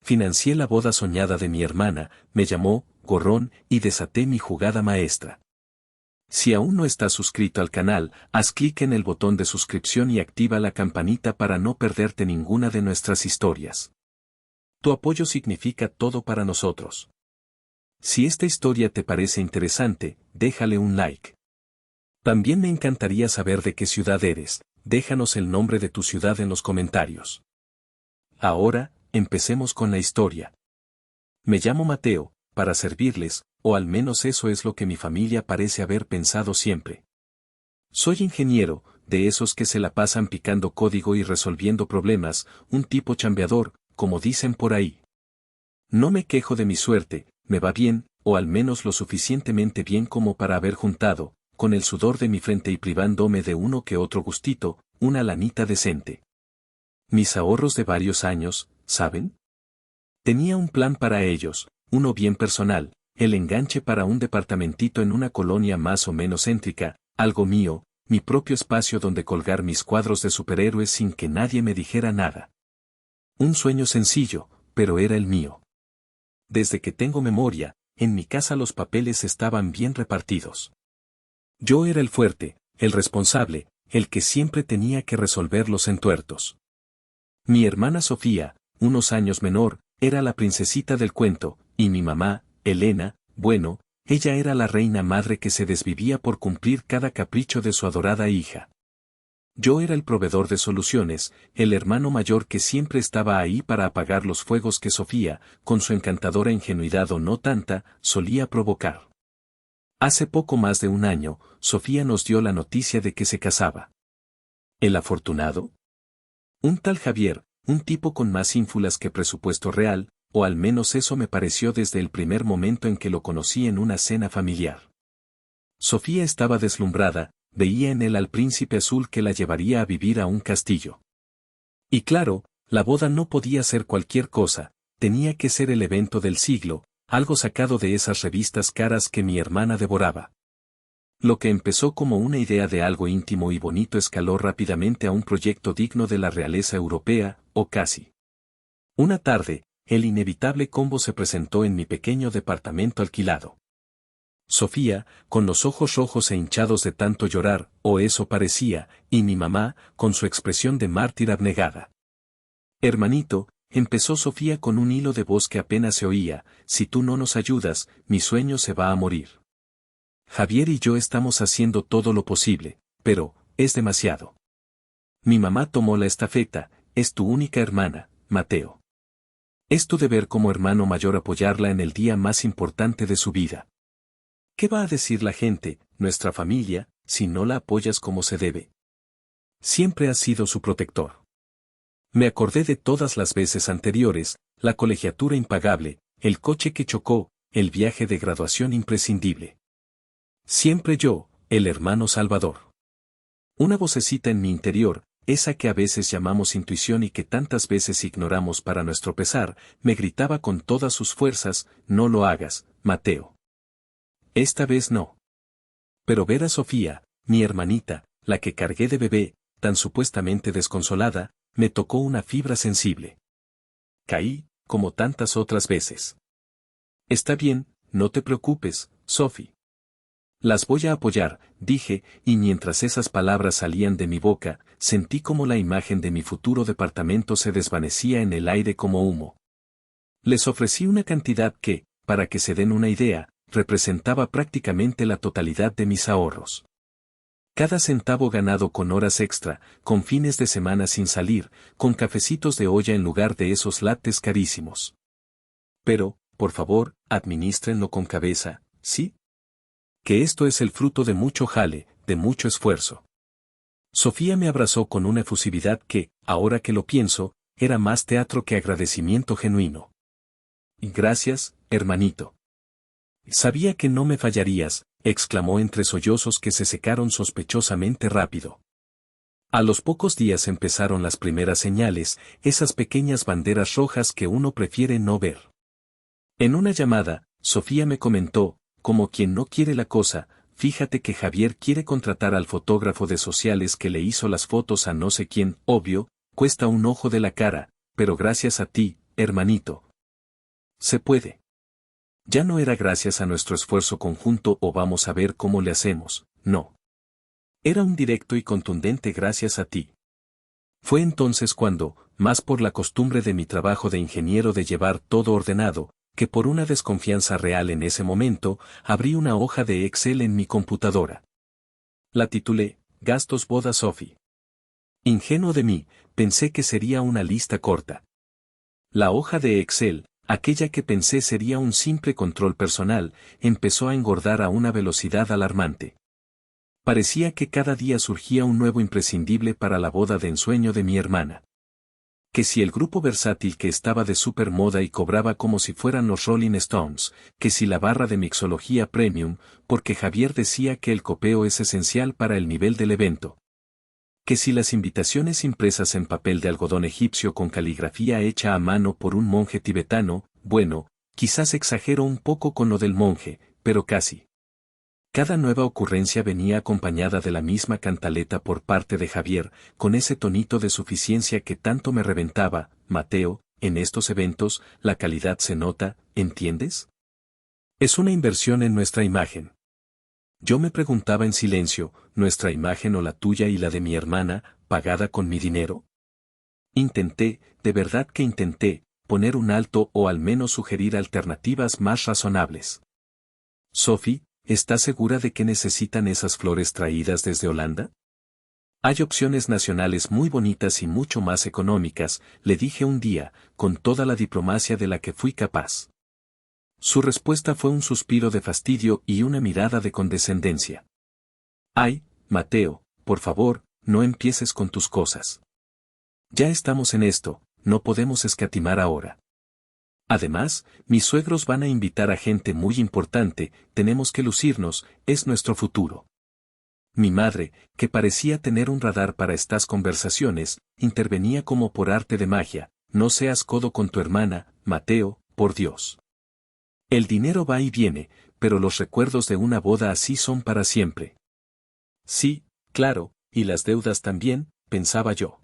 financié la boda soñada de mi hermana, me llamó, gorrón, y desaté mi jugada maestra. Si aún no estás suscrito al canal, haz clic en el botón de suscripción y activa la campanita para no perderte ninguna de nuestras historias. Tu apoyo significa todo para nosotros. Si esta historia te parece interesante, déjale un like. También me encantaría saber de qué ciudad eres, déjanos el nombre de tu ciudad en los comentarios. Ahora, empecemos con la historia. Me llamo Mateo, para servirles, o al menos eso es lo que mi familia parece haber pensado siempre. Soy ingeniero, de esos que se la pasan picando código y resolviendo problemas, un tipo chambeador, como dicen por ahí. No me quejo de mi suerte, me va bien, o al menos lo suficientemente bien como para haber juntado, con el sudor de mi frente y privándome de uno que otro gustito, una lanita decente. Mis ahorros de varios años, ¿saben? Tenía un plan para ellos, uno bien personal, el enganche para un departamentito en una colonia más o menos céntrica, algo mío, mi propio espacio donde colgar mis cuadros de superhéroes sin que nadie me dijera nada. Un sueño sencillo, pero era el mío. Desde que tengo memoria, en mi casa los papeles estaban bien repartidos. Yo era el fuerte, el responsable, el que siempre tenía que resolver los entuertos. Mi hermana Sofía, unos años menor, era la princesita del cuento, y mi mamá, Elena, bueno, ella era la reina madre que se desvivía por cumplir cada capricho de su adorada hija. Yo era el proveedor de soluciones, el hermano mayor que siempre estaba ahí para apagar los fuegos que Sofía, con su encantadora ingenuidad o no tanta, solía provocar. Hace poco más de un año, Sofía nos dio la noticia de que se casaba. ¿El afortunado? Un tal Javier, un tipo con más ínfulas que presupuesto real, o al menos eso me pareció desde el primer momento en que lo conocí en una cena familiar. Sofía estaba deslumbrada, veía en él al príncipe azul que la llevaría a vivir a un castillo. Y claro, la boda no podía ser cualquier cosa, tenía que ser el evento del siglo, algo sacado de esas revistas caras que mi hermana devoraba. Lo que empezó como una idea de algo íntimo y bonito escaló rápidamente a un proyecto digno de la realeza europea, o casi. Una tarde, el inevitable combo se presentó en mi pequeño departamento alquilado. Sofía, con los ojos rojos e hinchados de tanto llorar, o eso parecía, y mi mamá, con su expresión de mártir abnegada. Hermanito, empezó Sofía con un hilo de voz que apenas se oía, si tú no nos ayudas, mi sueño se va a morir. Javier y yo estamos haciendo todo lo posible, pero, es demasiado. Mi mamá tomó la estafeta, es tu única hermana, Mateo. Es tu deber como hermano mayor apoyarla en el día más importante de su vida. ¿Qué va a decir la gente, nuestra familia, si no la apoyas como se debe? Siempre has sido su protector. Me acordé de todas las veces anteriores, la colegiatura impagable, el coche que chocó, el viaje de graduación imprescindible. Siempre yo, el hermano Salvador. Una vocecita en mi interior, esa que a veces llamamos intuición y que tantas veces ignoramos para nuestro pesar, me gritaba con todas sus fuerzas, no lo hagas, Mateo. Esta vez no. Pero ver a Sofía, mi hermanita, la que cargué de bebé, tan supuestamente desconsolada, me tocó una fibra sensible. Caí, como tantas otras veces. Está bien, no te preocupes, Sophie. Las voy a apoyar, dije, y mientras esas palabras salían de mi boca, sentí como la imagen de mi futuro departamento se desvanecía en el aire como humo. Les ofrecí una cantidad que, para que se den una idea, representaba prácticamente la totalidad de mis ahorros. Cada centavo ganado con horas extra, con fines de semana sin salir, con cafecitos de olla en lugar de esos lattes carísimos. Pero, por favor, adminístrenlo con cabeza, ¿sí? Que esto es el fruto de mucho jale, de mucho esfuerzo. Sofía me abrazó con una efusividad que, ahora que lo pienso, era más teatro que agradecimiento genuino. Gracias, hermanito. Sabía que no me fallarías, exclamó entre sollozos que se secaron sospechosamente rápido. A los pocos días empezaron las primeras señales, esas pequeñas banderas rojas que uno prefiere no ver. En una llamada, Sofía me comentó, como quien no quiere la cosa, fíjate que Javier quiere contratar al fotógrafo de sociales que le hizo las fotos a no sé quién, obvio, cuesta un ojo de la cara, pero gracias a ti, hermanito, Se puede. Ya no era gracias a nuestro esfuerzo conjunto o vamos a ver cómo le hacemos, no. Era un directo y contundente gracias a ti. Fue entonces cuando, más por la costumbre de mi trabajo de ingeniero de llevar todo ordenado, que por una desconfianza real en ese momento, abrí una hoja de Excel en mi computadora. La titulé, Gastos Boda Sophie. Ingenuo de mí, pensé que sería una lista corta. La hoja de Excel, aquella que pensé sería un simple control personal, empezó a engordar a una velocidad alarmante. Parecía que cada día surgía un nuevo imprescindible para la boda de ensueño de mi hermana. Que si el grupo versátil que estaba de supermoda y cobraba como si fueran los Rolling Stones, que si la barra de mixología premium, porque Javier decía que el copeo es esencial para el nivel del evento. Que si las invitaciones impresas en papel de algodón egipcio con caligrafía hecha a mano por un monje tibetano, bueno, quizás exagero un poco con lo del monje, pero casi. Cada nueva ocurrencia venía acompañada de la misma cantaleta por parte de Javier, con ese tonito de suficiencia que tanto me reventaba, Mateo, en estos eventos, la calidad se nota, ¿entiendes? Es una inversión en nuestra imagen. Yo me preguntaba en silencio, ¿nuestra imagen o la tuya y la de mi hermana, pagada con mi dinero? Intenté, de verdad que intenté, poner un alto o al menos sugerir alternativas más razonables. Sophie, ¿estás segura de que necesitan esas flores traídas desde Holanda? Hay opciones nacionales muy bonitas y mucho más económicas, le dije un día, con toda la diplomacia de la que fui capaz. Su respuesta fue un suspiro de fastidio y una mirada de condescendencia. Ay, Mateo, por favor, no empieces con tus cosas. Ya estamos en esto, no podemos escatimar ahora. Además, mis suegros van a invitar a gente muy importante, tenemos que lucirnos, es nuestro futuro. Mi madre, que parecía tener un radar para estas conversaciones, intervenía como por arte de magia, no seas codo con tu hermana, Mateo, por Dios. El dinero va y viene, pero los recuerdos de una boda así son para siempre. Sí, claro, y las deudas también, pensaba yo.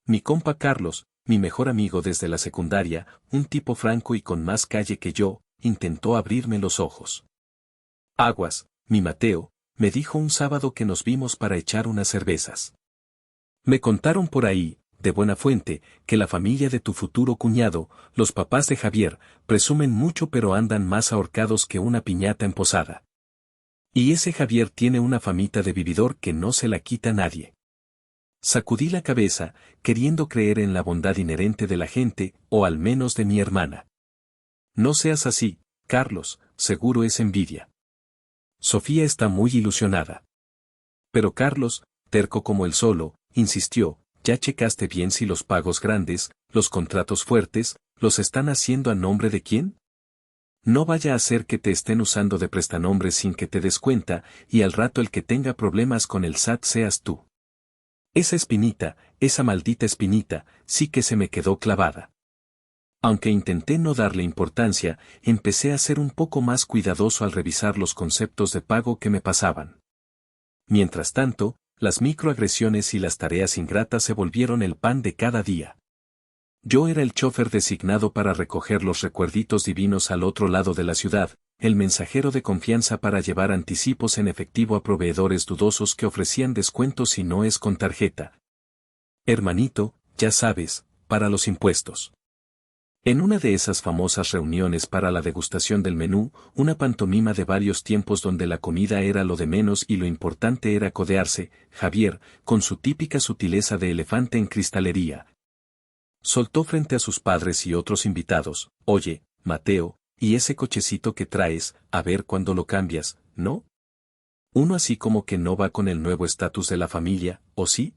Mi compa Carlos, mi mejor amigo desde la secundaria, un tipo franco y con más calle que yo, intentó abrirme los ojos. Aguas, mi Mateo, me dijo un sábado que nos vimos para echar unas cervezas. Me contaron por ahí, de buena fuente, que la familia de tu futuro cuñado, los papás de Javier, presumen mucho pero andan más ahorcados que una piñata en posada. Y ese Javier tiene una famita de vividor que no se la quita nadie. Sacudí la cabeza, queriendo creer en la bondad inherente de la gente, o al menos de mi hermana. No seas así, Carlos, seguro es envidia. Sofía está muy ilusionada. Pero Carlos, terco como el solo, insistió, ¿ya checaste bien si los pagos grandes, los contratos fuertes, los están haciendo a nombre de quién? No vaya a ser que te estén usando de prestanombres sin que te des cuenta, y al rato el que tenga problemas con el SAT seas tú. Esa espinita, esa maldita espinita, sí que se me quedó clavada. Aunque intenté no darle importancia, empecé a ser un poco más cuidadoso al revisar los conceptos de pago que me pasaban. Mientras tanto, las microagresiones y las tareas ingratas se volvieron el pan de cada día. Yo era el chofer designado para recoger los recuerditos divinos al otro lado de la ciudad, el mensajero de confianza para llevar anticipos en efectivo a proveedores dudosos que ofrecían descuentos si no es con tarjeta. Hermanito, ya sabes, para los impuestos. En una de esas famosas reuniones para la degustación del menú, una pantomima de varios tiempos donde la comida era lo de menos y lo importante era codearse, Javier, con su típica sutileza de elefante en cristalería, soltó frente a sus padres y otros invitados, oye, Mateo, ¿y ese cochecito que traes, a ver cuándo lo cambias, no? Uno así como que no va con el nuevo estatus de la familia, ¿o sí?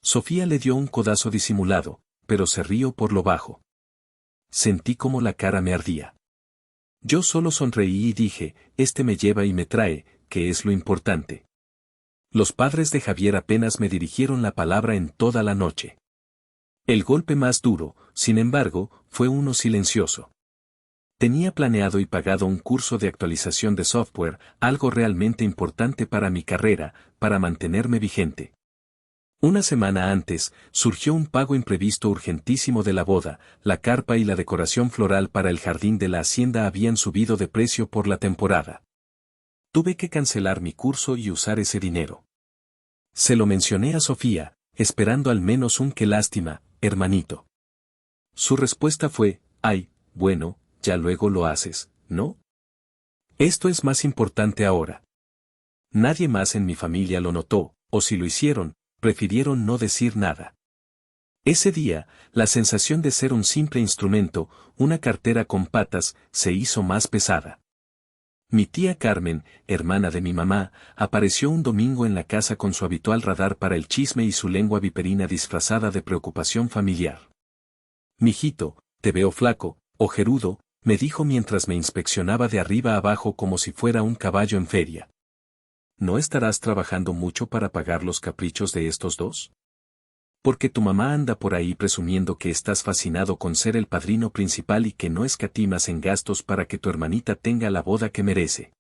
Sofía le dio un codazo disimulado, pero se rió por lo bajo. Sentí como la cara me ardía. Yo solo sonreí y dije, este me lleva y me trae, que es lo importante. Los padres de Javier apenas me dirigieron la palabra en toda la noche. El golpe más duro, sin embargo, fue uno silencioso. Tenía planeado y pagado un curso de actualización de software, algo realmente importante para mi carrera, para mantenerme vigente. Una semana antes, surgió un pago imprevisto urgentísimo de la boda, la carpa y la decoración floral para el jardín de la hacienda habían subido de precio por la temporada. Tuve que cancelar mi curso y usar ese dinero. Se lo mencioné a Sofía, esperando al menos un qué lástima, hermanito. Su respuesta fue, ay, bueno, ya luego lo haces, ¿no? Esto es más importante ahora. Nadie más en mi familia lo notó, o si lo hicieron, prefirieron no decir nada. Ese día, la sensación de ser un simple instrumento, una cartera con patas, se hizo más pesada. Mi tía Carmen, hermana de mi mamá, apareció un domingo en la casa con su habitual radar para el chisme y su lengua viperina disfrazada de preocupación familiar. Mijito, te veo flaco, ojerudo, me dijo mientras me inspeccionaba de arriba abajo como si fuera un caballo en feria. ¿No estarás trabajando mucho para pagar los caprichos de estos dos? Porque tu mamá anda por ahí presumiendo que estás fascinado con ser el padrino principal y que no escatimas en gastos para que tu hermanita tenga la boda que merece.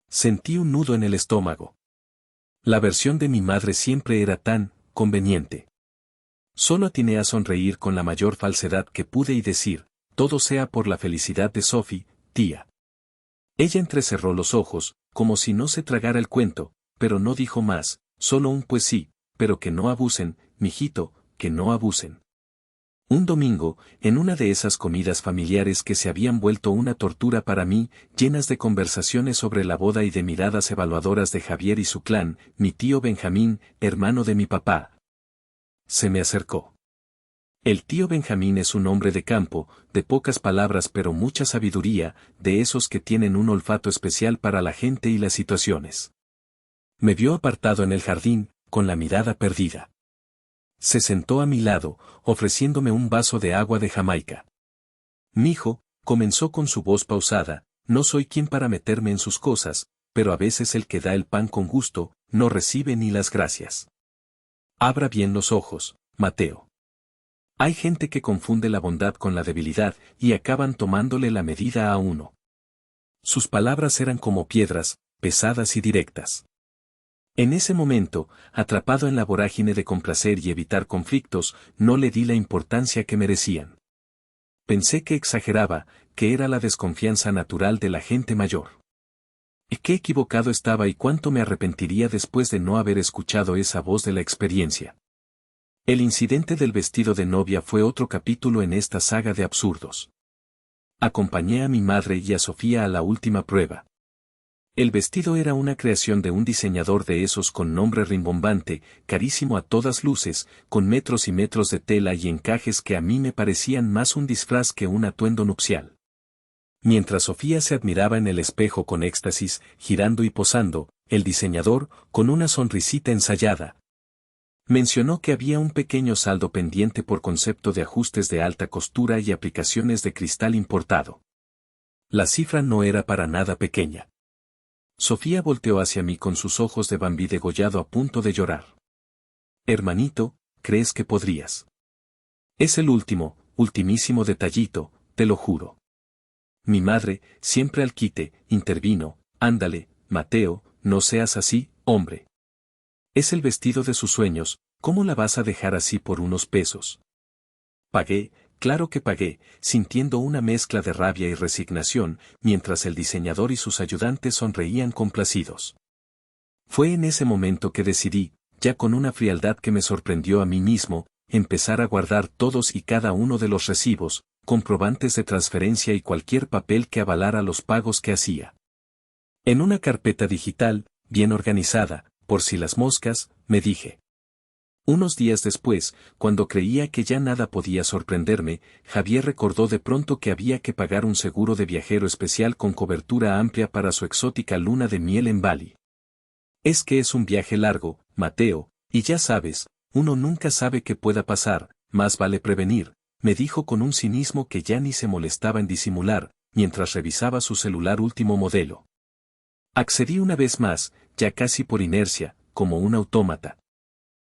Sentí un nudo en el estómago. La versión de mi madre siempre era tan conveniente. Solo atiné a sonreír con la mayor falsedad que pude y decir, todo sea por la felicidad de Sophie, tía. Ella entrecerró los ojos, como si no se tragara el cuento, pero no dijo más, solo un pues sí, pero que no abusen, mijito, que no abusen. Un domingo, en una de esas comidas familiares que se habían vuelto una tortura para mí, llenas de conversaciones sobre la boda y de miradas evaluadoras de Javier y su clan, mi tío Benjamín, hermano de mi papá, se me acercó. El tío Benjamín es un hombre de campo, de pocas palabras pero mucha sabiduría, de esos que tienen un olfato especial para la gente y las situaciones. Me vio apartado en el jardín, con la mirada perdida. Se sentó a mi lado, ofreciéndome un vaso de agua de Jamaica. Mijo, comenzó con su voz pausada, no soy quien para meterme en sus cosas, pero a veces el que da el pan con gusto, no recibe ni las gracias. Abra bien los ojos, Mateo. Hay gente que confunde la bondad con la debilidad y acaban tomándole la medida a uno. Sus palabras eran como piedras, pesadas y directas. En ese momento, atrapado en la vorágine de complacer y evitar conflictos, no le di la importancia que merecían. Pensé que exageraba, que era la desconfianza natural de la gente mayor. Y qué equivocado estaba y cuánto me arrepentiría después de no haber escuchado esa voz de la experiencia. El incidente del vestido de novia fue otro capítulo en esta saga de absurdos. Acompañé a mi madre y a Sofía a la última prueba. El vestido era una creación de un diseñador de esos con nombre rimbombante, carísimo a todas luces, con metros y metros de tela y encajes que a mí me parecían más un disfraz que un atuendo nupcial. Mientras Sofía se admiraba en el espejo con éxtasis, girando y posando, el diseñador, con una sonrisita ensayada, mencionó que había un pequeño saldo pendiente por concepto de ajustes de alta costura y aplicaciones de cristal importado. La cifra no era para nada pequeña. Sofía volteó hacia mí con sus ojos de Bambi degollado a punto de llorar. Hermanito, ¿crees que podrías? Es el ultimísimo detallito, te lo juro. Mi madre, siempre al quite, intervino, ándale, Mateo, no seas así, hombre. Es el vestido de sus sueños, ¿cómo la vas a dejar así por unos pesos? Pagué, claro que pagué, sintiendo una mezcla de rabia y resignación, mientras el diseñador y sus ayudantes sonreían complacidos. Fue en ese momento que decidí, ya con una frialdad que me sorprendió a mí mismo, empezar a guardar todos y cada uno de los recibos, comprobantes de transferencia y cualquier papel que avalara los pagos que hacía. En una carpeta digital, bien organizada, por si las moscas, me dije. Unos días después, cuando creía que ya nada podía sorprenderme, Javier recordó de pronto que había que pagar un seguro de viajero especial con cobertura amplia para su exótica luna de miel en Bali. Es que es un viaje largo, Mateo, y ya sabes, uno nunca sabe qué pueda pasar, más vale prevenir, me dijo con un cinismo que ya ni se molestaba en disimular, mientras revisaba su celular último modelo. Accedí una vez más, ya casi por inercia, como un autómata.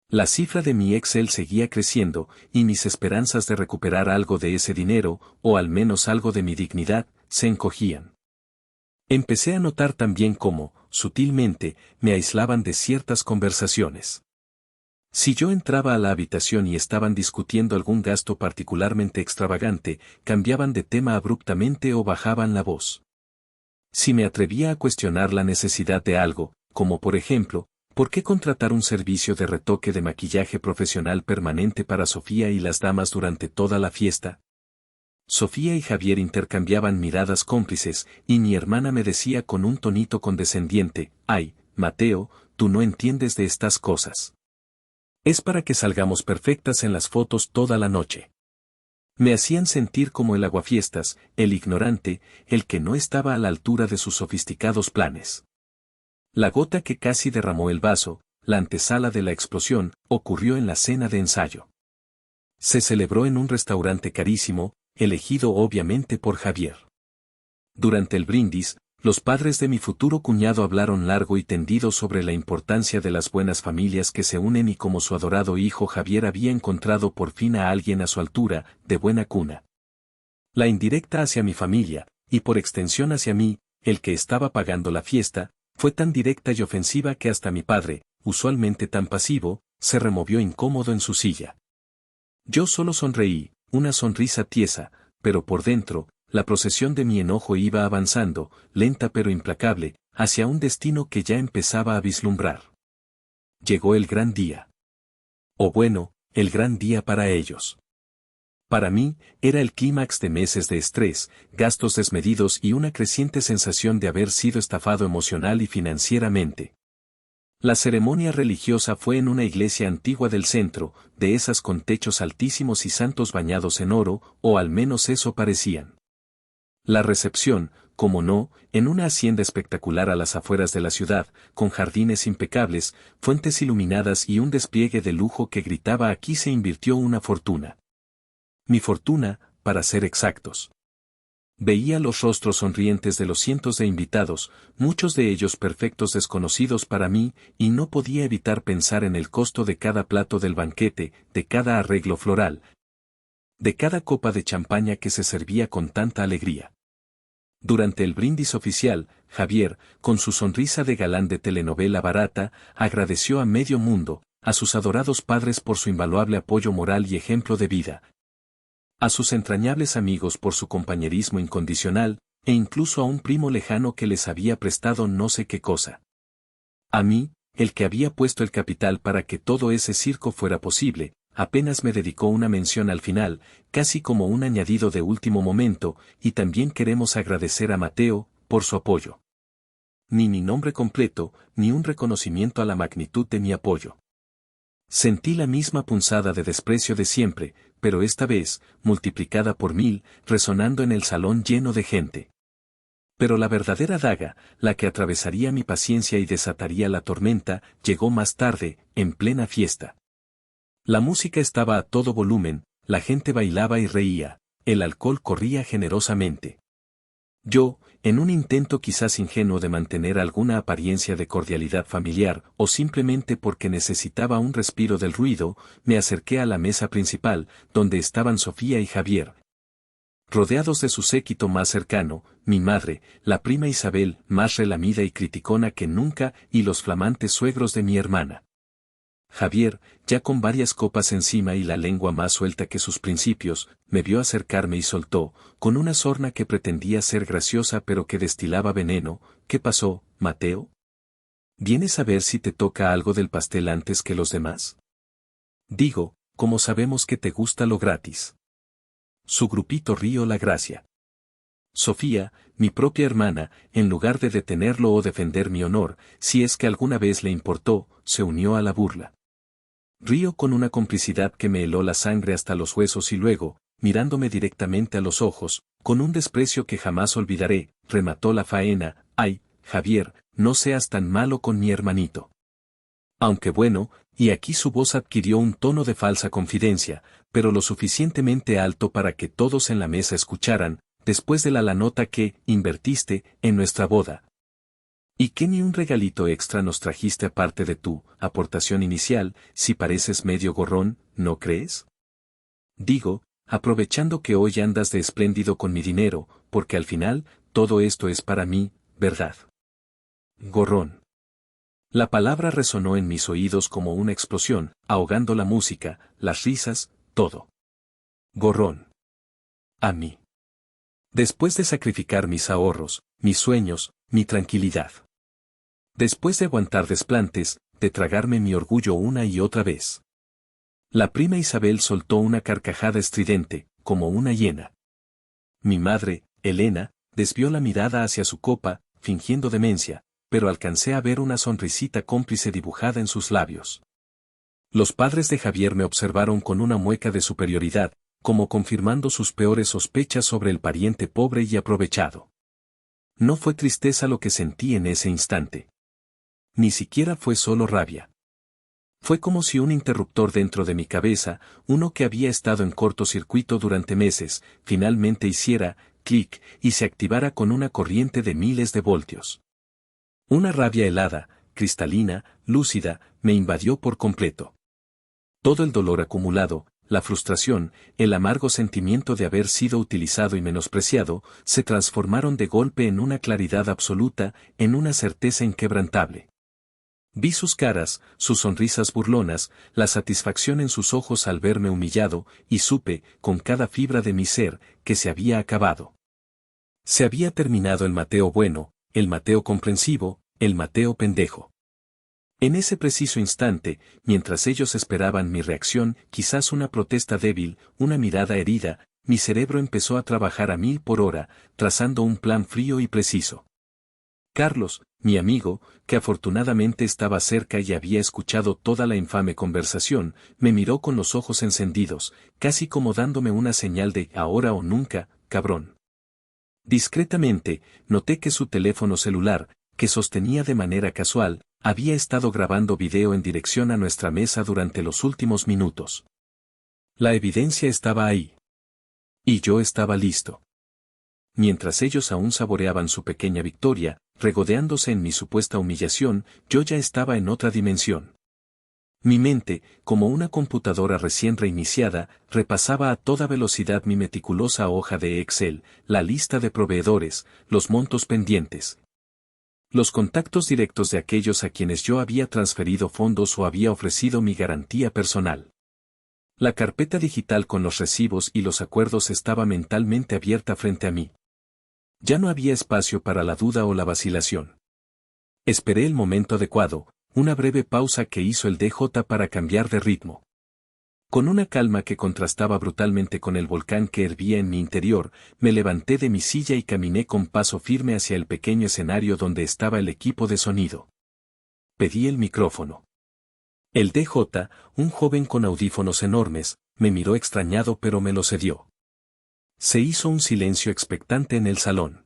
La cifra de mi Excel seguía creciendo, y mis esperanzas de recuperar algo de ese dinero, o al menos algo de mi dignidad, se encogían. Empecé a notar también cómo, sutilmente, me aislaban de ciertas conversaciones. Si yo entraba a la habitación y estaban discutiendo algún gasto particularmente extravagante, cambiaban de tema abruptamente o bajaban la voz. Si me atrevía a cuestionar la necesidad de algo, como por ejemplo, ¿por qué contratar un servicio de retoque de maquillaje profesional permanente para Sofía y las damas durante toda la fiesta? Sofía y Javier intercambiaban miradas cómplices, y mi hermana me decía con un tonito condescendiente, «Ay, Mateo, tú no entiendes de estas cosas. Es para que salgamos perfectas en las fotos toda la noche». Me hacían sentir como el aguafiestas, el ignorante, el que no estaba a la altura de sus sofisticados planes. La gota que casi derramó el vaso, la antesala de la explosión, ocurrió en la cena de ensayo. Se celebró en un restaurante carísimo, elegido obviamente por Javier. Durante el brindis, los padres de mi futuro cuñado hablaron largo y tendido sobre la importancia de las buenas familias que se unen y cómo su adorado hijo Javier había encontrado por fin a alguien a su altura, de buena cuna. La indirecta hacia mi familia, y por extensión hacia mí, el que estaba pagando la fiesta, fue tan directa y ofensiva que hasta mi padre, usualmente tan pasivo, se removió incómodo en su silla. Yo solo sonreí, una sonrisa tiesa, pero por dentro, la procesión de mi enojo iba avanzando, lenta pero implacable, hacia un destino que ya empezaba a vislumbrar. Llegó el gran día. O bueno, el gran día para ellos. Para mí, era el clímax de meses de estrés, gastos desmedidos y una creciente sensación de haber sido estafado emocional y financieramente. La ceremonia religiosa fue en una iglesia antigua del centro, de esas con techos altísimos y santos bañados en oro, o al menos eso parecían. La recepción, como no, en una hacienda espectacular a las afueras de la ciudad, con jardines impecables, fuentes iluminadas y un despliegue de lujo que gritaba aquí se invirtió una fortuna. Mi fortuna, para ser exactos. Veía los rostros sonrientes de los cientos de invitados, muchos de ellos perfectos desconocidos para mí, y no podía evitar pensar en el costo de cada plato del banquete, de cada arreglo floral, de cada copa de champaña que se servía con tanta alegría. Durante el brindis oficial, Javier, con su sonrisa de galán de telenovela barata, agradeció a medio mundo, a sus adorados padres por su invaluable apoyo moral y ejemplo de vida, a sus entrañables amigos por su compañerismo incondicional, e incluso a un primo lejano que les había prestado no sé qué cosa. A mí, el que había puesto el capital para que todo ese circo fuera posible, apenas me dedicó una mención al final, casi como un añadido de último momento, y también queremos agradecer a Mateo, por su apoyo. Ni mi nombre completo, ni un reconocimiento a la magnitud de mi apoyo. Sentí la misma punzada de desprecio de siempre, pero esta vez, multiplicada por 1000, resonando en el salón lleno de gente. Pero la verdadera daga, la que atravesaría mi paciencia y desataría la tormenta, llegó más tarde, en plena fiesta. La música estaba a todo volumen, la gente bailaba y reía, el alcohol corría generosamente. Yo, en un intento quizás ingenuo de mantener alguna apariencia de cordialidad familiar, o simplemente porque necesitaba un respiro del ruido, me acerqué a la mesa principal, donde estaban Sofía y Javier. Rodeados de su séquito más cercano, mi madre, la prima Isabel, más relamida y criticona que nunca, y los flamantes suegros de mi hermana. Javier, ya con varias copas encima y la lengua más suelta que sus principios, me vio acercarme y soltó, con una sorna que pretendía ser graciosa pero que destilaba veneno, ¿qué pasó, Mateo? ¿Vienes a ver si te toca algo del pastel antes que los demás? Digo, como sabemos que te gusta lo gratis. Su grupito rió la gracia. Sofía, mi propia hermana, en lugar de detenerlo o defender mi honor, si es que alguna vez le importó, se unió a la burla. Río con una complicidad que me heló la sangre hasta los huesos y luego, mirándome directamente a los ojos, con un desprecio que jamás olvidaré, remató la faena, «Ay, Javier, no seas tan malo con mi hermanito». Aunque bueno, y aquí su voz adquirió un tono de falsa confidencia, pero lo suficientemente alto para que todos en la mesa escucharan, después de la nota que invertiste en nuestra boda. ¿Y qué ni un regalito extra nos trajiste aparte de tu aportación inicial, si pareces medio gorrón, ¿no crees? Digo, aprovechando que hoy andas de espléndido con mi dinero, porque al final, todo esto es para mí, ¿verdad? Gorrón. La palabra resonó en mis oídos como una explosión, ahogando la música, las risas, todo. Gorrón. A mí. Después de sacrificar mis ahorros, mis sueños, mi tranquilidad. Después de aguantar desplantes, de tragarme mi orgullo una y otra vez. La prima Isabel soltó una carcajada estridente, como una hiena. Mi madre, Elena, desvió la mirada hacia su copa, fingiendo demencia, pero alcancé a ver una sonrisita cómplice dibujada en sus labios. Los padres de Javier me observaron con una mueca de superioridad, como confirmando sus peores sospechas sobre el pariente pobre y aprovechado. No fue tristeza lo que sentí en ese instante. Ni siquiera fue solo rabia. Fue como si un interruptor dentro de mi cabeza, uno que había estado en cortocircuito durante meses, finalmente hiciera clic y se activara con una corriente de miles de voltios. Una rabia helada, cristalina, lúcida, me invadió por completo. Todo el dolor acumulado, la frustración, el amargo sentimiento de haber sido utilizado y menospreciado, se transformaron de golpe en una claridad absoluta, en una certeza inquebrantable. Vi sus caras, sus sonrisas burlonas, la satisfacción en sus ojos al verme humillado, y supe, con cada fibra de mi ser, que se había acabado. Se había terminado el Mateo bueno, el Mateo comprensivo, el Mateo pendejo. En ese preciso instante, mientras ellos esperaban mi reacción, quizás una protesta débil, una mirada herida, mi cerebro empezó a trabajar a 1000 por hora, trazando un plan frío y preciso. Carlos, mi amigo, que afortunadamente estaba cerca y había escuchado toda la infame conversación, me miró con los ojos encendidos, casi como dándome una señal de ahora o nunca, cabrón. Discretamente, noté que su teléfono celular, que sostenía de manera casual, había estado grabando video en dirección a nuestra mesa durante los últimos minutos. La evidencia estaba ahí. Y yo estaba listo. Mientras ellos aún saboreaban su pequeña victoria, regodeándose en mi supuesta humillación, yo ya estaba en otra dimensión. Mi mente, como una computadora recién reiniciada, repasaba a toda velocidad mi meticulosa hoja de Excel, la lista de proveedores, los montos pendientes. Los contactos directos de aquellos a quienes yo había transferido fondos o había ofrecido mi garantía personal. La carpeta digital con los recibos y los acuerdos estaba mentalmente abierta frente a mí. Ya no había espacio para la duda o la vacilación. Esperé el momento adecuado, una breve pausa que hizo el DJ para cambiar de ritmo. Con una calma que contrastaba brutalmente con el volcán que hervía en mi interior, me levanté de mi silla y caminé con paso firme hacia el pequeño escenario donde estaba el equipo de sonido. Pedí el micrófono. El DJ, un joven con audífonos enormes, me miró extrañado pero me lo cedió. Se hizo un silencio expectante en el salón.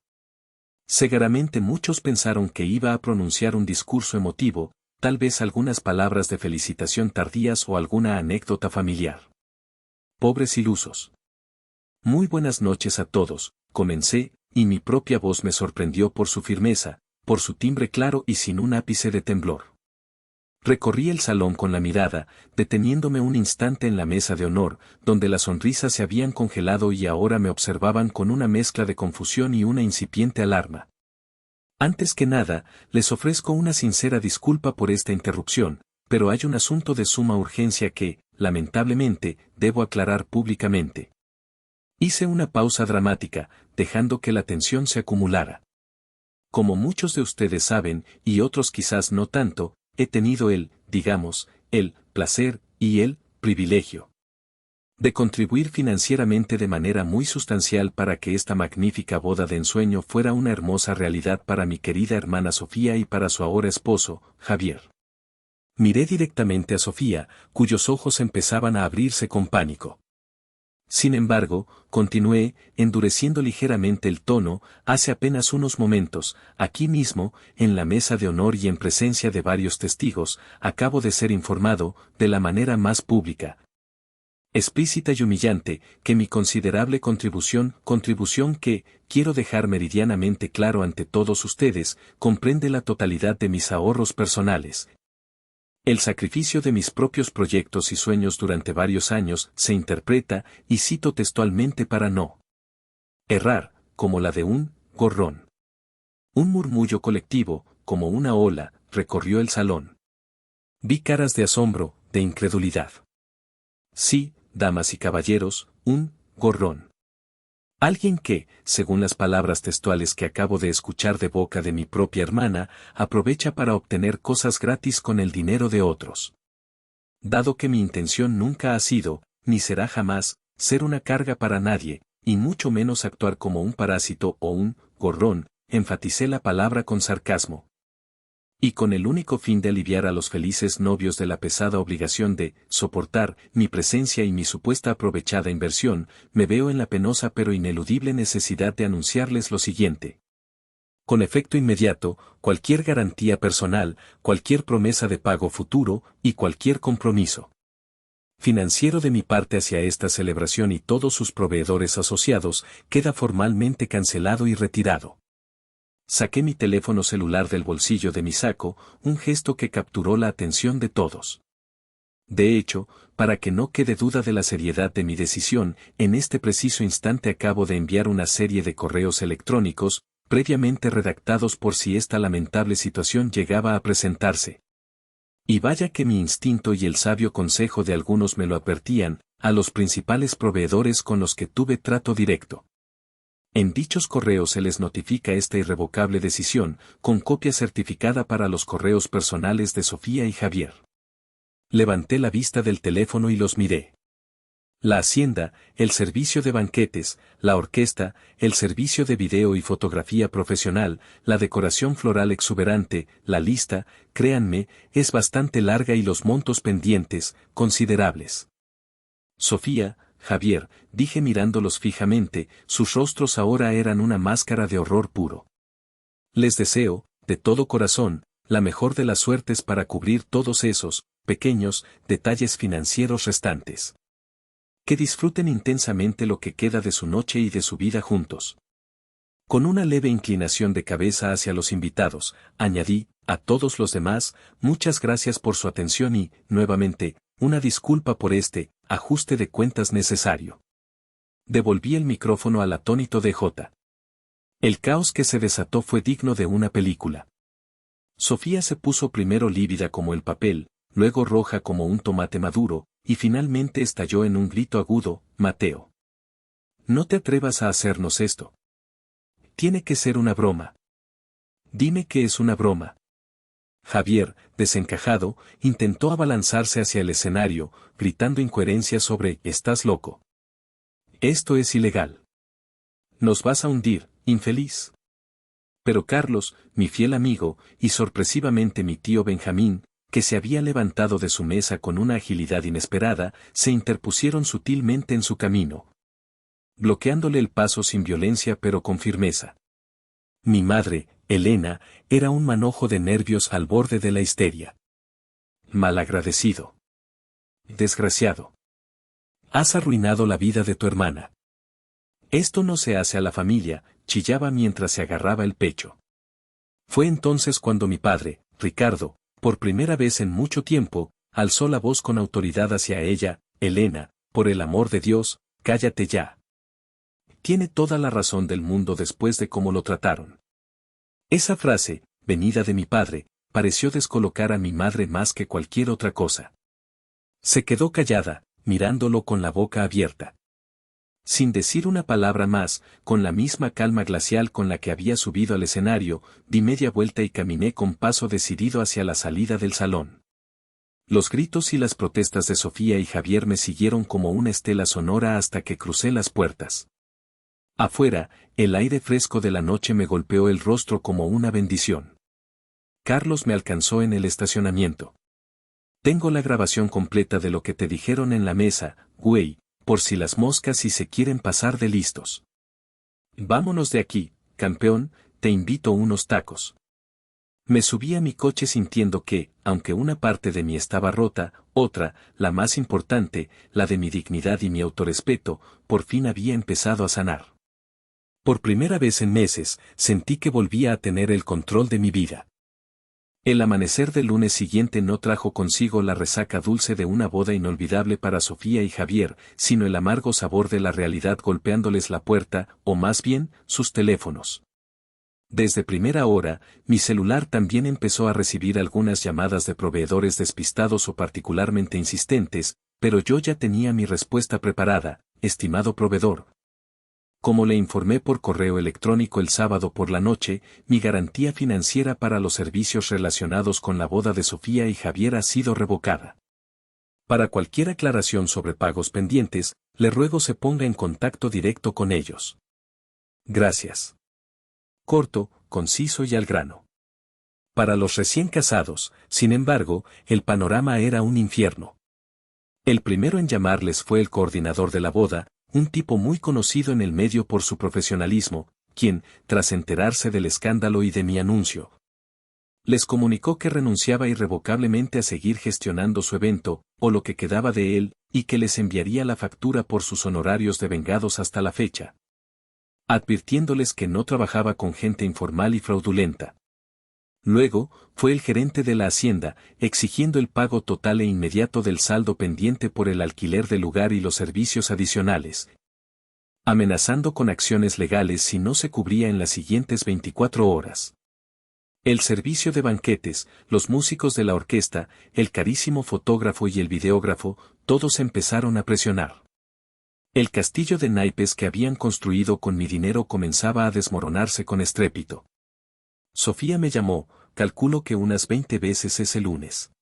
Seguramente muchos pensaron que iba a pronunciar un discurso emotivo, tal vez algunas palabras de felicitación tardías o alguna anécdota familiar. Pobres ilusos. Muy buenas noches a todos, comencé, y mi propia voz me sorprendió por su firmeza, por su timbre claro y sin un ápice de temblor. Recorrí el salón con la mirada, deteniéndome un instante en la mesa de honor, donde las sonrisas se habían congelado y ahora me observaban con una mezcla de confusión y una incipiente alarma. Antes que nada, les ofrezco una sincera disculpa por esta interrupción, pero hay un asunto de suma urgencia que, lamentablemente, debo aclarar públicamente. Hice una pausa dramática, dejando que la tensión se acumulara. Como muchos de ustedes saben, y otros quizás no tanto, he tenido el placer y el privilegio de contribuir financieramente de manera muy sustancial para que esta magnífica boda de ensueño fuera una hermosa realidad para mi querida hermana Sofía y para su ahora esposo, Javier. Miré directamente a Sofía, cuyos ojos empezaban a abrirse con pánico. Sin embargo, continué, endureciendo ligeramente el tono, hace apenas unos momentos, aquí mismo, en la mesa de honor y en presencia de varios testigos, acabo de ser informado, de la manera más pública, explícita y humillante, que mi considerable contribución que, quiero dejar meridianamente claro ante todos ustedes, comprende la totalidad de mis ahorros personales. El sacrificio de mis propios proyectos y sueños durante varios años se interpreta, y cito textualmente para no errar, como la de un gorrón. Un murmullo colectivo, como una ola, recorrió el salón. Vi caras de asombro, de incredulidad. Sí, damas y caballeros, un gorrón. Alguien que, según las palabras textuales que acabo de escuchar de boca de mi propia hermana, aprovecha para obtener cosas gratis con el dinero de otros. Dado que mi intención nunca ha sido, ni será jamás, ser una carga para nadie, y mucho menos actuar como un parásito o un gorrón, enfaticé la palabra con sarcasmo. Y con el único fin de aliviar a los felices novios de la pesada obligación de soportar mi presencia y mi supuesta aprovechada inversión, me veo en la penosa pero ineludible necesidad de anunciarles lo siguiente. Con efecto inmediato, cualquier garantía personal, cualquier promesa de pago futuro y cualquier compromiso financiero de mi parte hacia esta celebración y todos sus proveedores asociados queda formalmente cancelado y retirado. Saqué mi teléfono celular del bolsillo de mi saco, un gesto que capturó la atención de todos. De hecho, para que no quede duda de la seriedad de mi decisión, en este preciso instante acabo de enviar una serie de correos electrónicos, previamente redactados por si esta lamentable situación llegaba a presentarse. Y vaya que mi instinto y el sabio consejo de algunos me lo advertían, a los principales proveedores con los que tuve trato directo. En dichos correos se les notifica esta irrevocable decisión, con copia certificada para los correos personales de Sofía y Javier. Levanté la vista del teléfono y los miré. La hacienda, el servicio de banquetes, la orquesta, el servicio de video y fotografía profesional, la decoración floral exuberante, la lista, créanme, es bastante larga y los montos pendientes, considerables. Sofía, Javier, dije mirándolos fijamente, sus rostros ahora eran una máscara de horror puro. Les deseo, de todo corazón, la mejor de las suertes para cubrir todos esos, pequeños, detalles financieros restantes. Que disfruten intensamente lo que queda de su noche y de su vida juntos. Con una leve inclinación de cabeza hacia los invitados, añadí, a todos los demás, muchas gracias por su atención y, nuevamente, una disculpa por este ajuste de cuentas necesario. Devolví el micrófono al atónito DJ. El caos que se desató fue digno de una película. Sofía se puso primero lívida como el papel, luego roja como un tomate maduro, y finalmente estalló en un grito agudo: Mateo. No te atrevas a hacernos esto. Tiene que ser una broma. Dime que es una broma. Javier, desencajado, intentó abalanzarse hacia el escenario, gritando incoherencias sobre «estás loco. Esto es ilegal. Nos vas a hundir, infeliz». Pero Carlos, mi fiel amigo, y sorpresivamente mi tío Benjamín, que se había levantado de su mesa con una agilidad inesperada, se interpusieron sutilmente en su camino, bloqueándole el paso sin violencia pero con firmeza. Mi madre, Elena, era un manojo de nervios al borde de la histeria. Malagradecido. Desgraciado. Has arruinado la vida de tu hermana. Esto no se hace a la familia, chillaba mientras se agarraba el pecho. Fue entonces cuando mi padre, Ricardo, por primera vez en mucho tiempo, alzó la voz con autoridad hacia ella: Elena, por el amor de Dios, cállate ya. Tiene toda la razón del mundo después de cómo lo trataron. Esa frase, venida de mi padre, pareció descolocar a mi madre más que cualquier otra cosa. Se quedó callada, mirándolo con la boca abierta. Sin decir una palabra más, con la misma calma glacial con la que había subido al escenario, di media vuelta y caminé con paso decidido hacia la salida del salón. Los gritos y las protestas de Sofía y Javier me siguieron como una estela sonora hasta que crucé las puertas. Afuera, el aire fresco de la noche me golpeó el rostro como una bendición. Carlos me alcanzó en el estacionamiento. Tengo la grabación completa de lo que te dijeron en la mesa, güey, por si las moscas y se quieren pasar de listos. Vámonos de aquí, campeón, te invito unos tacos. Me subí a mi coche sintiendo que, aunque una parte de mí estaba rota, otra, la más importante, la de mi dignidad y mi autorrespeto, por fin había empezado a sanar. Por primera vez en meses, sentí que volvía a tener el control de mi vida. El amanecer del lunes siguiente no trajo consigo la resaca dulce de una boda inolvidable para Sofía y Javier, sino el amargo sabor de la realidad golpeándoles la puerta, o más bien, sus teléfonos. Desde primera hora, mi celular también empezó a recibir algunas llamadas de proveedores despistados o particularmente insistentes, pero yo ya tenía mi respuesta preparada, estimado proveedor. Como le informé por correo electrónico el sábado por la noche, mi garantía financiera para los servicios relacionados con la boda de Sofía y Javier ha sido revocada. Para cualquier aclaración sobre pagos pendientes, le ruego se ponga en contacto directo con ellos. Gracias. Corto, conciso y al grano. Para los recién casados, sin embargo, el panorama era un infierno. El primero en llamarles fue el coordinador de la boda, un tipo muy conocido en el medio por su profesionalismo, quien, tras enterarse del escándalo y de mi anuncio, les comunicó que renunciaba irrevocablemente a seguir gestionando su evento, o lo que quedaba de él, y que les enviaría la factura por sus honorarios devengados hasta la fecha, advirtiéndoles que no trabajaba con gente informal y fraudulenta. Luego, fue el gerente de la hacienda, exigiendo el pago total e inmediato del saldo pendiente por el alquiler del lugar y los servicios adicionales, amenazando con acciones legales si no se cubría en las siguientes 24 horas. El servicio de banquetes, los músicos de la orquesta, el carísimo fotógrafo y el videógrafo, todos empezaron a presionar. El castillo de naipes que habían construido con mi dinero comenzaba a desmoronarse con estrépito. Sofía me llamó, calculo que unas 20 veces ese lunes.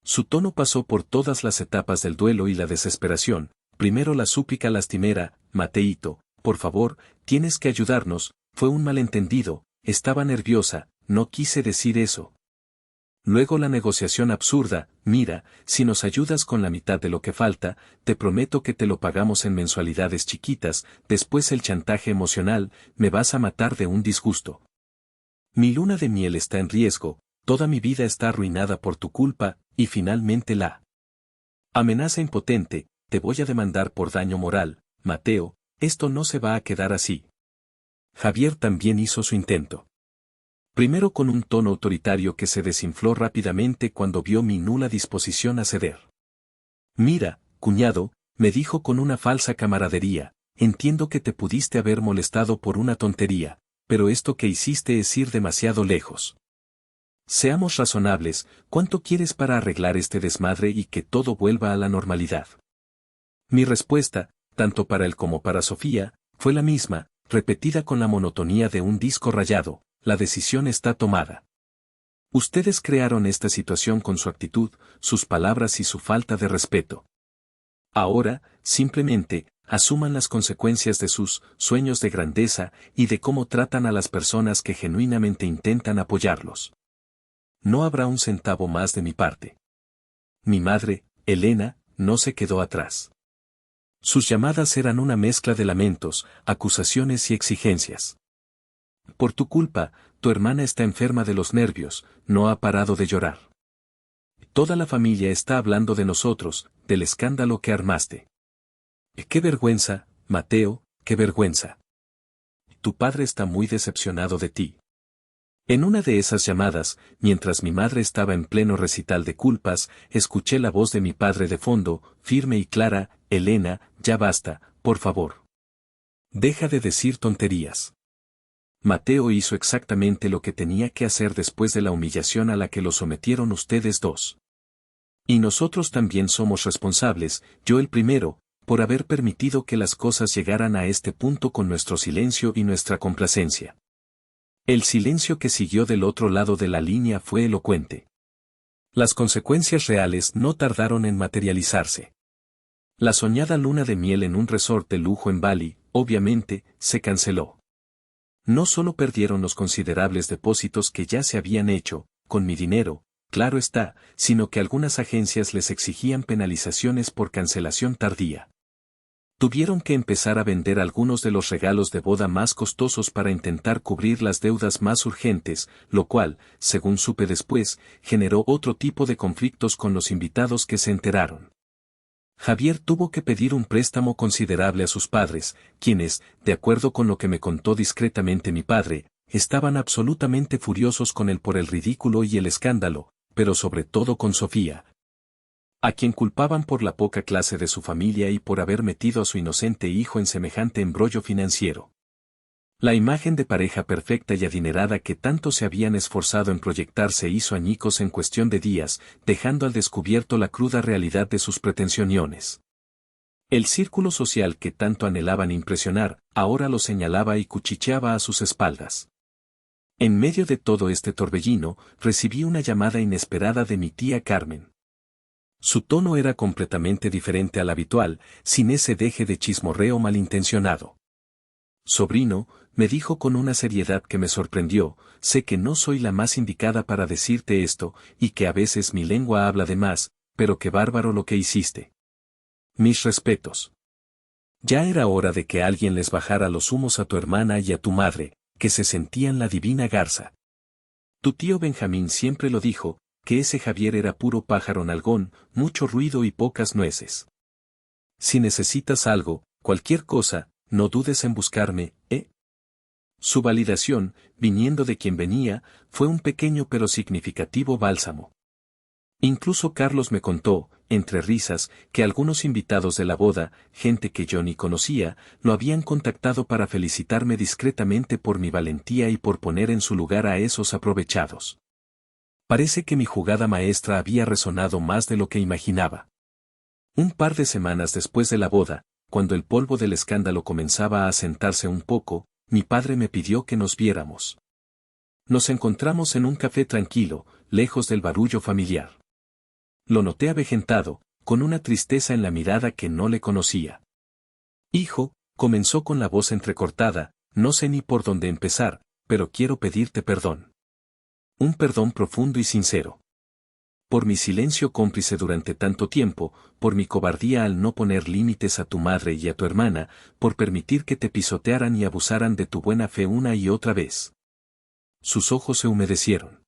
Su tono pasó por todas las etapas del duelo y la desesperación, primero la súplica lastimera, Mateito, por favor, tienes que ayudarnos, fue un malentendido, estaba nerviosa, no quise decir eso. Luego la negociación absurda, mira, si nos ayudas con la mitad de lo que falta, te prometo que te lo pagamos en mensualidades chiquitas, después el chantaje emocional, me vas a matar de un disgusto. Mi luna de miel está en riesgo, toda mi vida está arruinada por tu culpa, y finalmente la amenaza impotente, te voy a demandar por daño moral, Mateo, esto no se va a quedar así. Javier también hizo su intento. Primero con un tono autoritario que se desinfló rápidamente cuando vio mi nula disposición a ceder. Mira, cuñado, me dijo con una falsa camaradería, entiendo que te pudiste haber molestado por una tontería, pero esto que hiciste es ir demasiado lejos. Seamos razonables, ¿cuánto quieres para arreglar este desmadre y que todo vuelva a la normalidad? Mi respuesta, tanto para él como para Sofía, fue la misma, repetida con la monotonía de un disco rayado, la decisión está tomada. Ustedes crearon esta situación con su actitud, sus palabras y su falta de respeto. Ahora, simplemente, asuman las consecuencias de sus sueños de grandeza y de cómo tratan a las personas que genuinamente intentan apoyarlos. No habrá un centavo más de mi parte. Mi madre, Elena, no se quedó atrás. Sus llamadas eran una mezcla de lamentos, acusaciones y exigencias. Por tu culpa, tu hermana está enferma de los nervios, no ha parado de llorar. Toda la familia está hablando de nosotros, del escándalo que armaste. ¡Qué vergüenza, Mateo, qué vergüenza! Tu padre está muy decepcionado de ti. En una de esas llamadas, mientras mi madre estaba en pleno recital de culpas, escuché la voz de mi padre de fondo, firme y clara, Elena, ya basta, por favor. Deja de decir tonterías. Mateo hizo exactamente lo que tenía que hacer después de la humillación a la que lo sometieron ustedes dos. Y nosotros también somos responsables, yo el primero, por haber permitido que las cosas llegaran a este punto con nuestro silencio y nuestra complacencia. El silencio que siguió del otro lado de la línea fue elocuente. Las consecuencias reales no tardaron en materializarse. La soñada luna de miel en un resort de lujo en Bali, obviamente, se canceló. No solo perdieron los considerables depósitos que ya se habían hecho, con mi dinero, claro está, sino que algunas agencias les exigían penalizaciones por cancelación tardía. Tuvieron que empezar a vender algunos de los regalos de boda más costosos para intentar cubrir las deudas más urgentes, lo cual, según supe después, generó otro tipo de conflictos con los invitados que se enteraron. Javier tuvo que pedir un préstamo considerable a sus padres, quienes, de acuerdo con lo que me contó discretamente mi padre, estaban absolutamente furiosos con él por el ridículo y el escándalo, pero sobre todo con Sofía, a quien culpaban por la poca clase de su familia y por haber metido a su inocente hijo en semejante embrollo financiero. La imagen de pareja perfecta y adinerada que tanto se habían esforzado en proyectar se hizo añicos en cuestión de días, dejando al descubierto la cruda realidad de sus pretensiones. El círculo social que tanto anhelaban impresionar, ahora lo señalaba y cuchicheaba a sus espaldas. En medio de todo este torbellino, recibí una llamada inesperada de mi tía Carmen. Su tono era completamente diferente al habitual, sin ese deje de chismorreo malintencionado. Sobrino, me dijo con una seriedad que me sorprendió, sé que no soy la más indicada para decirte esto, y que a veces mi lengua habla de más, pero qué bárbaro lo que hiciste. Mis respetos. Ya era hora de que alguien les bajara los humos a tu hermana y a tu madre, que se sentían la divina garza. Tu tío Benjamín siempre lo dijo, que ese Javier era puro pájaro nalgón, mucho ruido y pocas nueces. Si necesitas algo, cualquier cosa, no dudes en buscarme, ¿eh? Su validación, viniendo de quien venía, fue un pequeño pero significativo bálsamo. Incluso Carlos me contó, entre risas, que algunos invitados de la boda, gente que yo ni conocía, lo habían contactado para felicitarme discretamente por mi valentía y por poner en su lugar a esos aprovechados. Parece que mi jugada maestra había resonado más de lo que imaginaba. Un par de semanas después de la boda, cuando el polvo del escándalo comenzaba a asentarse un poco, mi padre me pidió que nos viéramos. Nos encontramos en un café tranquilo, lejos del barullo familiar. Lo noté avejentado, con una tristeza en la mirada que no le conocía. Hijo, comenzó con la voz entrecortada, no sé ni por dónde empezar, pero quiero pedirte perdón. Un perdón profundo y sincero. Por mi silencio cómplice durante tanto tiempo, por mi cobardía al no poner límites a tu madre y a tu hermana, por permitir que te pisotearan y abusaran de tu buena fe una y otra vez. Sus ojos se humedecieron.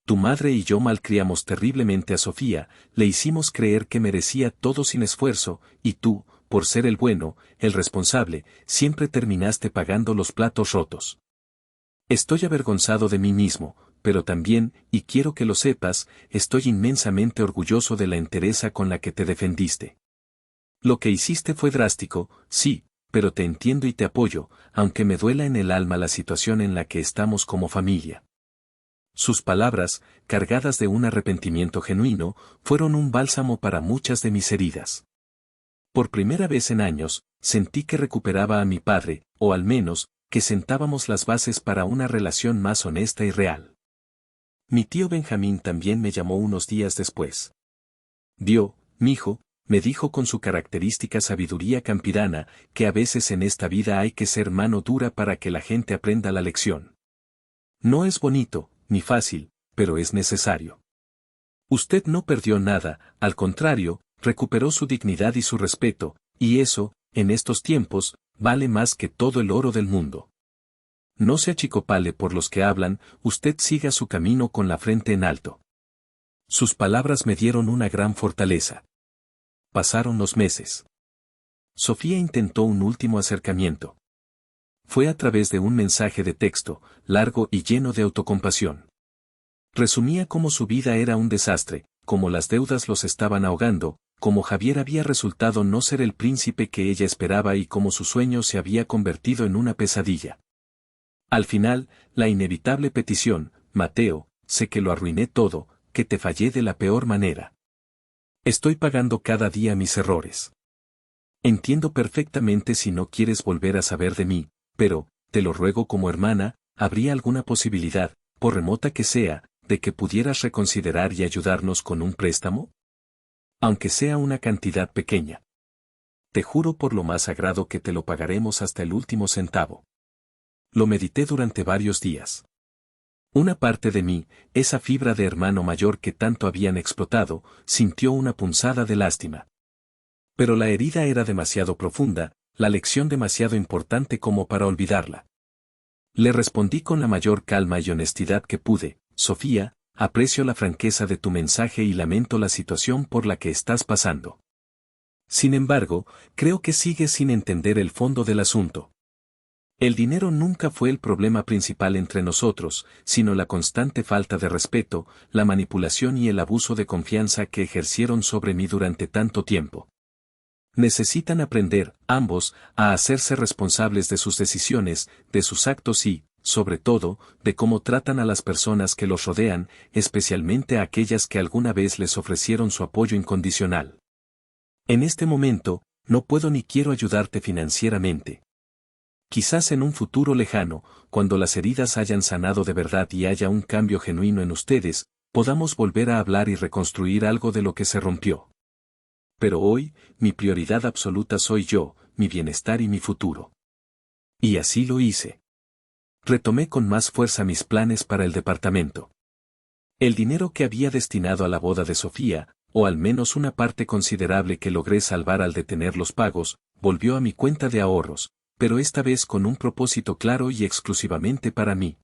Tu madre y yo malcriamos terriblemente a Sofía, le hicimos creer que merecía todo sin esfuerzo, y tú, por ser el bueno, el responsable, siempre terminaste pagando los platos rotos. Estoy avergonzado de mí mismo, pero también, y quiero que lo sepas, estoy inmensamente orgulloso de la entereza con la que te defendiste. Lo que hiciste fue drástico, sí, pero te entiendo y te apoyo, aunque me duela en el alma la situación en la que estamos como familia. Sus palabras, cargadas de un arrepentimiento genuino, fueron un bálsamo para muchas de mis heridas. Por primera vez en años, sentí que recuperaba a mi padre, o al menos, que sentábamos las bases para una relación más honesta y real. Mi tío Benjamín también me llamó unos días después. Mijo, me dijo con su característica sabiduría campirana, que a veces en esta vida hay que ser mano dura para que la gente aprenda la lección. No es bonito, ni fácil, pero es necesario. Usted no perdió nada, al contrario, recuperó su dignidad y su respeto, y eso, en estos tiempos, vale más que todo el oro del mundo. No se achicopale por los que hablan, usted siga su camino con la frente en alto. Sus palabras me dieron una gran fortaleza. Pasaron los meses. Sofía intentó un último acercamiento. Fue a través de un mensaje de texto, largo y lleno de autocompasión. Resumía cómo su vida era un desastre, cómo las deudas los estaban ahogando, cómo Javier había resultado no ser el príncipe que ella esperaba y cómo su sueño se había convertido en una pesadilla. Al final, la inevitable petición, Mateo, sé que lo arruiné todo, que te fallé de la peor manera. Estoy pagando cada día mis errores. Entiendo perfectamente si no quieres volver a saber de mí, pero, te lo ruego como hermana, ¿habría alguna posibilidad, por remota que sea, de que pudieras reconsiderar y ayudarnos con un préstamo? Aunque sea una cantidad pequeña. Te juro por lo más sagrado que te lo pagaremos hasta el último centavo. Lo medité durante varios días. Una parte de mí, esa fibra de hermano mayor que tanto habían explotado, sintió una punzada de lástima. Pero la herida era demasiado profunda, la lección demasiado importante como para olvidarla. Le respondí con la mayor calma y honestidad que pude, Sofía, aprecio la franqueza de tu mensaje y lamento la situación por la que estás pasando. Sin embargo, creo que sigues sin entender el fondo del asunto. El dinero nunca fue el problema principal entre nosotros, sino la constante falta de respeto, la manipulación y el abuso de confianza que ejercieron sobre mí durante tanto tiempo. Necesitan aprender, ambos, a hacerse responsables de sus decisiones, de sus actos y, sobre todo, de cómo tratan a las personas que los rodean, especialmente a aquellas que alguna vez les ofrecieron su apoyo incondicional. En este momento, no puedo ni quiero ayudarte financieramente. Quizás en un futuro lejano, cuando las heridas hayan sanado de verdad y haya un cambio genuino en ustedes, podamos volver a hablar y reconstruir algo de lo que se rompió. Pero hoy, mi prioridad absoluta soy yo, mi bienestar y mi futuro. Y así lo hice. Retomé con más fuerza mis planes para el departamento. El dinero que había destinado a la boda de Sofía, o al menos una parte considerable que logré salvar al detener los pagos, volvió a mi cuenta de ahorros, pero esta vez con un propósito claro y exclusivamente para mí.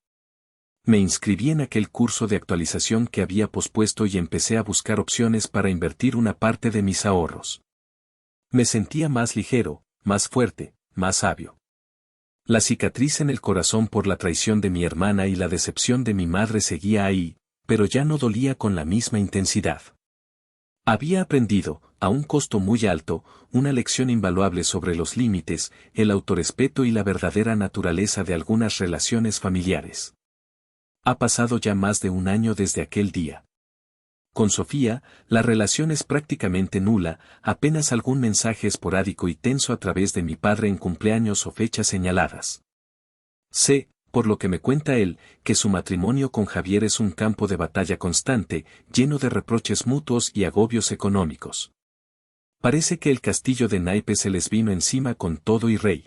Me inscribí en aquel curso de actualización que había pospuesto y empecé a buscar opciones para invertir una parte de mis ahorros. Me sentía más ligero, más fuerte, más sabio. La cicatriz en el corazón por la traición de mi hermana y la decepción de mi madre seguía ahí, pero ya no dolía con la misma intensidad. Había aprendido, a un costo muy alto, una lección invaluable sobre los límites, el autorrespeto y la verdadera naturaleza de algunas relaciones familiares. Ha pasado ya más de un año desde aquel día. Con Sofía, la relación es prácticamente nula, apenas algún mensaje esporádico y tenso a través de mi padre en cumpleaños o fechas señaladas. Sé, por lo que me cuenta él, que su matrimonio con Javier es un campo de batalla constante, lleno de reproches mutuos y agobios económicos. Parece que el castillo de naipes se les vino encima con todo y rey.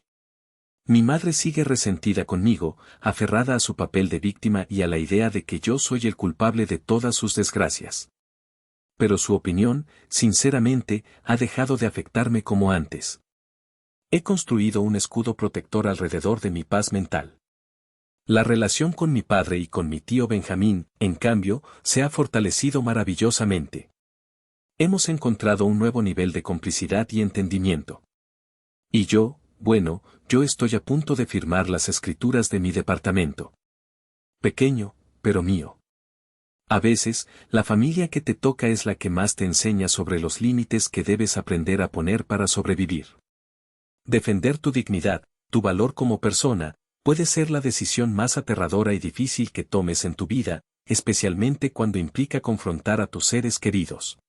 Mi madre sigue resentida conmigo, aferrada a su papel de víctima y a la idea de que yo soy el culpable de todas sus desgracias. Pero su opinión, sinceramente, ha dejado de afectarme como antes. He construido un escudo protector alrededor de mi paz mental. La relación con mi padre y con mi tío Benjamín, en cambio, se ha fortalecido maravillosamente. Hemos encontrado un nuevo nivel de complicidad y entendimiento. Y yo, bueno, yo estoy a punto de firmar las escrituras de mi departamento. Pequeño, pero mío. A veces, la familia que te toca es la que más te enseña sobre los límites que debes aprender a poner para sobrevivir. Defender tu dignidad, tu valor como persona, puede ser la decisión más aterradora y difícil que tomes en tu vida, especialmente cuando implica confrontar a tus seres queridos.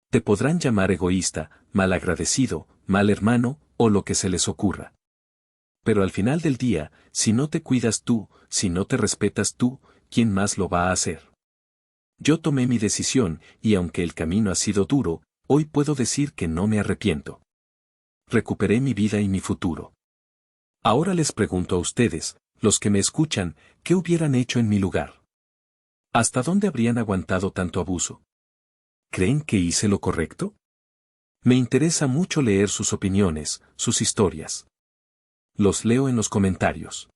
Te podrán llamar egoísta, malagradecido, mal hermano, o lo que se les ocurra. Pero al final del día, si no te cuidas tú, si no te respetas tú, ¿quién más lo va a hacer? Yo tomé mi decisión, y aunque el camino ha sido duro, hoy puedo decir que no me arrepiento. Recuperé mi vida y mi futuro. Ahora les pregunto a ustedes, los que me escuchan, ¿qué hubieran hecho en mi lugar? ¿Hasta dónde habrían aguantado tanto abuso? ¿Creen que hice lo correcto? Me interesa mucho leer sus opiniones, sus historias. Los leo en los comentarios.